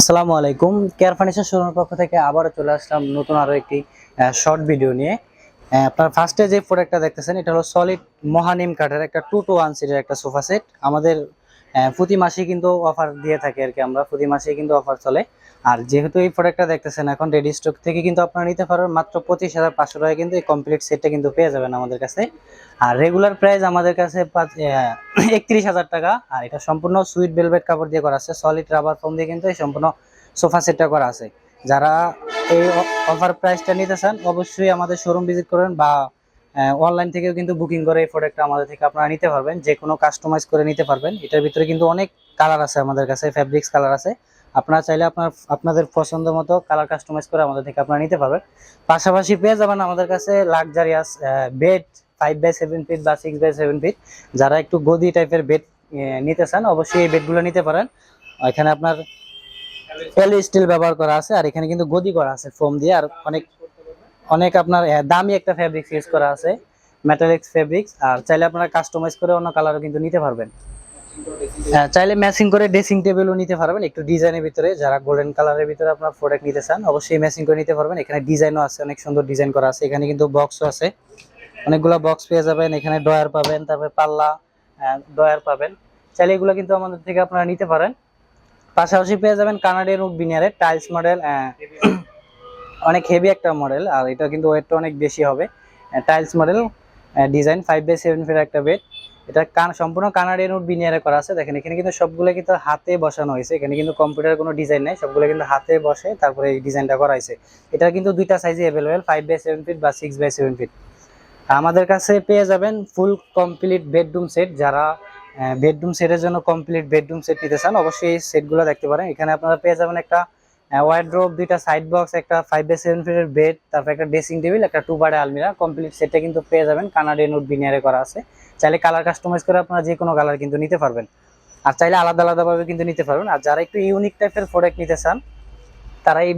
আসসালামু আলাইকুম। Care furniture শোরুমের পক্ষ থেকে আবারও চলে আসলাম নতুন আরো একটি শর্ট ভিডিও নিয়ে। আপনার ফার্স্টে যে প্রোডাক্টটা দেখতেছেন এটা হলো সলিড মহানিম কাঠের একটা 2 to 1 সিটের একটা সোফা সেট। আমাদের প্রতি মাসে কিন্তু অফার দিয়ে থাকে আর কি, আমরা প্রতি মাসে কিন্তু অফার চলে। আর যেহেতু এই প্রোডাক্টটা দেখতেছেন এখন রেডি স্টক থেকে কিন্তু আপনারা নিতে পারবেন মাত্র 25,500 টাকায়, কিন্তু এই কমপ্লিট সেটটা কিন্তু পেয়ে যাবেন আমাদের কাছে। আর রেগুলার প্রাইস আমাদের কাছে 31,000 টাকা। আর এটা সম্পূর্ণ সুইট ভেলভেট কাপড় দিয়ে করা আছে, সলিড রাবার ফোম দিয়ে কিন্তু এই সম্পূর্ণ সোফা সেটটা করা আছে। যারা এই অফার প্রাইসটা নিতে চান অবশ্যই আমাদের শোরুম ভিজিট করবেন বা অনলাইন থেকেও কিন্তু বুকিং করে এই প্রোডাক্টটা আমাদের থেকে আপনারা নিতে পারবেন, যে কোনো কাস্টমাইজ করে নিতে পারবেন। এটার ভিতরে কিন্তু অনেক কালার আছে আমাদের কাছে, ফ্যাব্রিক্স কালার আছে। আপনারা চাইলে আপনাদের পছন্দ মতো কালার কাস্টমাইজ করে আমাদের থেকে আপনারা নিতে পারবেন। পাশাপাশি পেয়ে যাবেন আমাদের কাছে লাক্সারিয়াস বেড 5x7 ফিট বা 6x7 ফিট। যারা একটু গদি টাইপের বেড নিতে চান অবশ্যই এই বেডগুলো নিতে পারেন। এখানে আপনার স্টিল ব্যবহার করা আছে, আর এখানে কিন্তু গদি করা আছে ফোম দিয়ে। আর অনেক অনেক আপনার দামি একটা ফ্যাব্রিক্স ইউজ করা আছে, মেটালিক্স ফ্যাব্রিক্স। আর চাইলে আপনারা কাস্টমাইজ করে অন্য কালারও কিন্তু নিতে পারবেন। চাইলে ম্যাচিং করে ড্রেসিং টেবিলও নিতে পারবেন একটু ডিজাইনের ভিতরে। যারা গোল্ডেন কালারের ভিতরে আপনার প্রোডাক্ট নিতে চান অবশ্যই ম্যাচিং করে নিতে পারবেন। এখানে ডিজাইনও আছে, অনেক সুন্দর ডিজাইন করা আছে। এখানে কিন্তু বক্সও আছে, অনেকগুলো বক্স পেয়ে যাবেন। এখানে ড্রয়ার পাবেন, তারপরে পাল্লা ড্রয়ার পাবেন। চাইলে এগুলো কিন্তু আমাদের থেকে আপনারা নিতে পারেন। পাশাপাশি পেয়ে যাবেন কানাডিয়ান উড বিনিয়ারের টাইলস মডেল, অনেক হেভি একটা মডেল। আর এটা কিন্তু ওয়েটটা অনেক বেশি হবে। Tiles model design 5x7 feet একটা বেড। এটা সম্পূর্ণ কানাডিয়ান উড বিনিয়ারে করা আছে। দেখেন এখানে কিন্তু সবগুলো কিন্তু হাতে বসানো হয়েছে, এখানে কিন্তু কম্পিউটার কোনো ডিজাইন নেই, সবগুলো কিন্তু হাতে বসে তারপরে এই ডিজাইনটা করা হয়েছে। এটা কিন্তু দুইটা সাইজে অ্যাভেলেবেল, 5x7 ফিট বা 6x7 ফিট। আমাদের কাছে পেয়ে যাবেন ফুল কমপ্লিট বেডরুম সেট। যারা বেডরুম সেটের জন্য কমপ্লিট বেডরুম সেট নিতে চান অবশ্যই এই সেটগুলো দেখতে পারেন। এখানে আপনারা পেয়ে যাবেন একটা ওয়ার্ড্রোব, দুইটা সাইড বক্স, একটা 5x7 ফিটের বেড, তারপর একটা ড্রেসিং টেবিল, একটা 2 বারে আলমিরা। কমপ্লিট সেটটা কিন্তু পেয়ে যাবেন কানাডিয়ান উড বিনিয়ারে করা আছে। চাইলে কালার কাস্টমাইজ করে আপনারা যে কোনো কালার কিন্তু নিতে পারবেন, আর চাইলে আলাদা আলাদাভাবে কিন্তু নিতে পারবেন। আর যারা একটু ইউনিক টাইপের প্রোডাক্ট নিতে চান তারা এই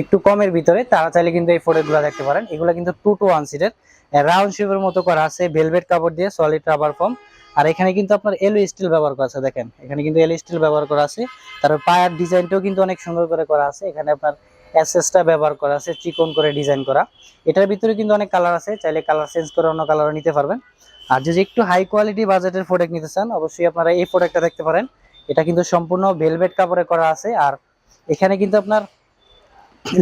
একটু কমের ভিতরে তারা চাইলে কিন্তু এই প্রোডাক্টগুলো দেখতে পারেন। এগুলো কিন্তু 2 to 1 সিটের রাউন্ড শেপের মতো করা আছে, ভেলভেট কাপড় দিয়ে সলিড রাবার ফোম। আর এখানে কিন্তু আপনার এলো স্টিল ব্যবহার করা আছে, দেখেন এখানে কিন্তু এলো স্টিল ব্যবহার করা আছে। তারপর পায়ার ডিজাইনটাও কিন্তু অনেক সুন্দর করে করা আছে। এখানে আপনার এসএসটা ব্যবহার করা আছে, চিকন করে ডিজাইন করা। এটার ভিতরে কিন্তু অনেক কালার আছে, চাইলে কালার চেঞ্জ করে অন্য কালারও নিতে পারবেন। আর যদি একটু হাই কোয়ালিটি বাজেটের প্রোডাক্ট নিতে চান অবশ্যই আপনারা এই প্রোডাক্টটা দেখতে পারেন। এটা কিন্তু সম্পূর্ণ ভেলভেট কাপড়ে করা আছে। আর এখানে কিন্তু আপনার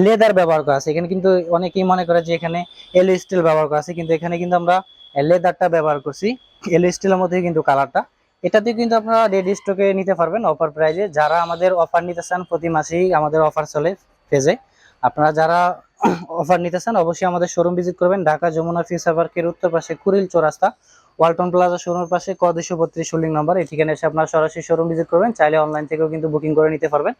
লেদার ব্যবহার করা আছে। এখানে কিন্তু অনেকেই মনে করে যে এখানে এলো স্টিল ব্যবহার করা আছে, কিন্তু এখানে কিন্তু আমরা লেদারটা ব্যবহার করছি। এলো স্টিলের মধ্যে কিন্তু কালারটা, এটাতে কিন্তু আপনারা রেডি স্টকে নিতে পারবেন অফার প্রাইজে। যারা আমাদের অফার নিতে চান প্রতি মাসেই আমাদের অফার চলে পেজে। আপনারা যারা অফার নিতে চান অবশ্যই আমাদের শোরুম ভিজিট করবেন। ঢাকা যমুনা ফিউচার পার্কের উত্তর পাশে কুড়িল চৌরাস্তা, ওয়ালটন প্লাজা শোরুমের পাশে ক 232 শোলিং নাম্বার। এই ঠিকানায় এসে আপনারা সরাসরি শোরুম ভিজিট করবেন। চাইলে অনলাইন থেকেও কিন্তু বুকিং করে নিতে পারবেন।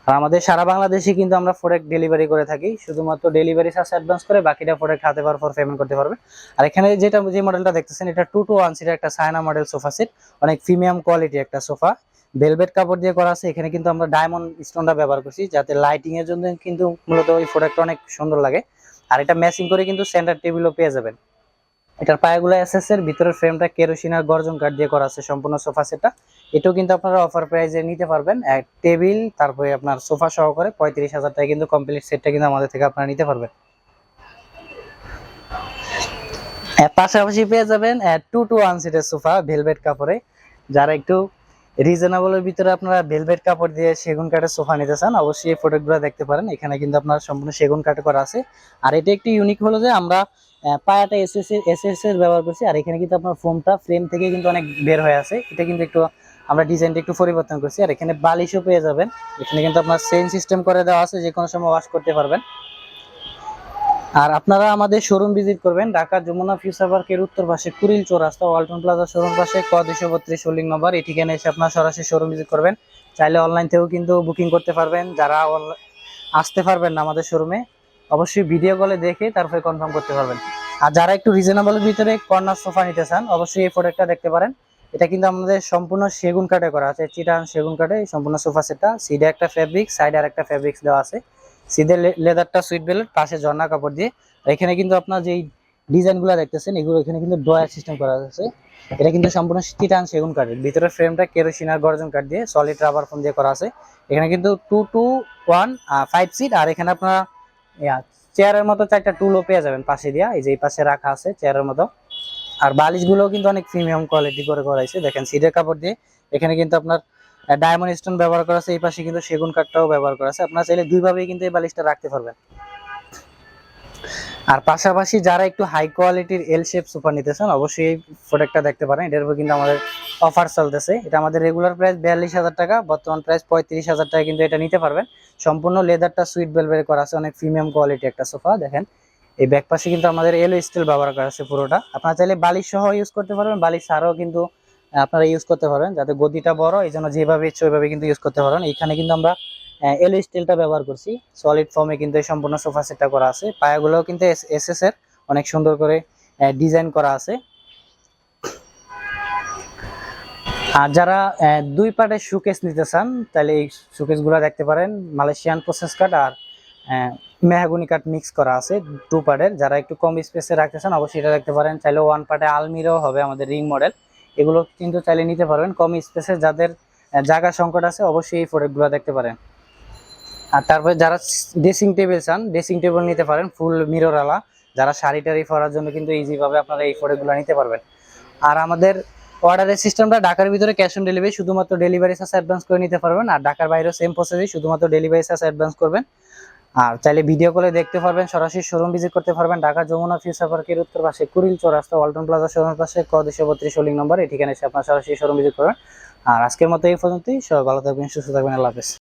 আর আমাদের সারা বাংলাদেশে কিন্তু আমরা প্রোডাক্ট ডেলিভারি করে থাকি, শুধুমাত্র ডেলিভারি চার্জ অ্যাডভান্স করে বাকিটা প্রোডাক্ট হাতে পাওয়ার পর পেমেন্ট করতে পারবে। আর এখানে যে মডেলটা দেখতেছেন এটা 2 to 1 সিটের একটা চায়না মডেল সোফা সেট, অনেক প্রিমিয়াম কোয়ালিটি একটা সোফা, ভেলভেট কাপড় দিয়ে করা আছে। এখানে কিন্তু আমরা ডায়মন্ড স্টোনটা ব্যবহার করছি যাতে লাইটিং এর জন্য কিন্তু মূলত এই প্রোডাক্টটা অনেক সুন্দর লাগে। আর এটা ম্যাচিং করে কিন্তু সেন্টার টেবিলও পেয়ে যাবেন। এটার পায়াগুলো এসএস এর, ভিতরের ফ্রেমটা কেরোসিন আর গর্জন কাঠ দিয়ে করা আছে সম্পূর্ণ সোফা সেটটা। এটাও কিন্তু আপনারা অফার প্রাইসে নিতে পারবেন। এক টেবিল তারপরে আপনার সোফা সহকারে 35,000 টাকা কিন্তু কমপ্লিট সেটটা কিন্তু আমাদের থেকে আপনারা নিতে পারবেন। পাশাপাশি পেয়ে যাবেন 2 to 1 সিটের সোফা ভেলভেট কাপড়ে। যারা একটু রিজনেবলের ভিতরে আপনারা ভেলভেট কাপড় দিয়ে সেগুন কাঠের সোফা নিতে চান অবশ্যই এই প্রোডাক্টগুলো দেখতে পারেন। এখানে কিন্তু আপনার সম্পূর্ণ সেগুন কাঠে করা আছে। আর এটা একটু ইউনিক হলো যে আমরা পায়াটা এসএস এর ব্যবহার করছি। আর এখানে কিন্তু আপনার ফোমটা ফ্রেম থেকে কিন্তু অনেক বের হয়ে আছে, এটা কিন্তু একটু আমরা ডিজাইনটা একটু পরিবর্তন করছি। আর এখানে বালিশও পেয়ে যাবেন। এখানে কিন্তু আপনার চেইন সিস্টেম করে দেওয়া আছে, যে কোনো সময় ওয়াশ করতে পারবেন। আর আপনারা আমাদের শোরুম ভিজিট করবেন ঢাকা যমুনা ফিউচার পার্কের উত্তর পাশে কুড়িল চৌরাস্তা, ওয়ালটন প্লাজা শোরুম পাশে ক 232 শোলিং নম্বর। এই ঠিকানায় এসে আপনারা সরাসরি শোরুম ভিজিট করবেন। চাইলে অনলাইন থেকেও কিন্তু বুকিং করতে পারবেন। যারা আসতে পারবেন না আমাদের শোরুমে অবশ্যই ভিডিও কলে দেখে তারপরে কনফার্ম করতে পারবেন। আর যারা একটু রিজনেবলের ভিতরে কর্নার সোফা নিতে চান অবশ্যই এই প্রোডাক্টটা দেখতে পারেন। এটা কিন্তু আমাদের সম্পূর্ণ সেগুন কাঠে করা আছে, চিটান সেগুন কাঠে সম্পূর্ণ সোফা সেটটা। সিডে একটা ফেব্রিক, সাইডে আর একটা ফেব্রিক্স দেওয়া আছে। সিডে লেদারটা সুইট বেল্ট, পাশে ঝর্ণা কাপড় দিয়ে। এখানে কিন্তু আপনার যেই ডিজাইনগুলো দেখতেছেন এগুলো এখানে কিন্তু ড্রয়ার সিস্টেম করা আছে। এটা কিন্তু সম্পূর্ণ চিটান সেগুন কাঠের, ভিতরের ফ্রেমটা কেরোসিন আর গর্জন কাঠ দিয়ে সলিড রাবার ফোম দিয়ে করা আছে। এখানে কিন্তু 2 to 1 5 সিট, আর এখানে আপনার চেয়ারের মতো 4টা টুলও পেয়ে যাবেন পাশে দিয়া, এই যে এই পাশে রাখা আছে চেয়ারের মতো। আর বালিশগুলো কিন্তু অনেক প্রিমিয়াম কোয়ালিটি করে করা হয়েছে, দেখেন সিটের কাপড় দিয়ে। এখানে কিন্তু আপনার ডায়মন্ড স্টোন ব্যবহার করা আছে, এই পাশে কিন্তু সেগুন কাঠটাও ব্যবহার করা আছে। আপনারা চাইলে দুইভাবেই কিন্তু এই বালিশটা রাখতে পারবেন। আর পাশাপাশি যারা একটু হাই কোয়ালিটির এল শেপ সোফা নিতেছেন অবশ্যই এই প্রোডাক্টটা দেখতে পারেন। এটার উপর কিন্তু আমাদের অফার চলতেছে। এটা আমাদের রেগুলার প্রাইস 42,000 টাকা, বর্তমান প্রাইস 35,000 টাকা কিন্তু এটা নিতে পারবেন। সম্পূর্ণ লেদারটা সুইট ভেলভেট করা আছে, অনেক প্রিমিয়াম কোয়ালিটি একটা সোফা। দেখেন এই ব্যাক পাশে কিন্তু আমাদের এলো স্টিল ব্যবহার করা আছে পুরোটা। আপনারা চাইলে বালিশ সহ ইউজ করতে পারবেন, বালিশ ছাড়াও কিন্তু আপনারা ইউজ করতে পারবেন, যাতে গদিটা বড় এই জন্য যেভাবে ইচ্ছে ওইভাবে কিন্তু ইউজ করতে পারবেন। এখানে কিন্তু আমরা এলো স্টিলটা ব্যবহার করছি, সলিড ফর্মে কিন্তু এই সম্পূর্ণ সোফা সেটটা করা আছে। পায়াগুলোও কিন্তু এসএস এর অনেক সুন্দর করে ডিজাইন করা আছে। আর যারা 2 পার্টের শোকেস নিতে চান তাহলে এই শোকেস গুলা দেখতে পারেন, মালয়েশিয়ান প্রসেস কাঠ আর মেহগনি কাঠ মিক্স করা আছে 2 পার্টের। যারা একটু কম স্পেসে রাখতে চান অবশ্যই এটা দেখতে পারেন। চাইলে 1 পার্টে আলমিরাও হবে আমাদের রিং মডেল, এগুলো কিন্তু চাইলে নিতে পারবেন। কম স্পেসে যাদের জায়গা সংকট আছে অবশ্যই এই প্রোডাক্টগুলো দেখতে পারেন। আর তারপরে যারা ড্রেসিং টেবিল চান ড্রেসিং টেবিল নিতে পারেন ফুল মিরর আলা, যারা শাড়ি টাড়ি পরার জন্য কিন্তু ইজি ভাবে আপনারা এই প্রোডাক্টগুলো নিতে পারবেন। আর আমাদের অর্ডারের সিস্টেমটা ঢাকার ভিতরে ক্যাশ অন ডেলিভারি, শুধুমাত্র ডেলিভারি চার্জ অ্যাডভান্স করে নিতে পারবেন। আর ঢাকার বাইরেও সেম প্রসেসই, শুধুমাত্র ডেলিভারি চার্জ অ্যাডভান্স করবেন। আর চাইলে ভিডিও কলে দেখতে পারবেন, সরাসরি শোরুম ভিজিট করতে পারবেন। ঢাকা যমুনা ফিউচার পার্কের উত্তর পাশে কুড়িল চৌরাস্তা ওয়ালটন প্লাজা শোরুমের পাশে ক 232 হোল্ডিং নম্বর, এই ঠিকানায় এসে আপনারা সরাসরি শোরুম ভিজিট করবেন। আর আজকের মতো এই পর্যন্তই, সবাই ভালো থাকবেন, সুস্থ থাকবেন, আল্লাহ হাফেজ।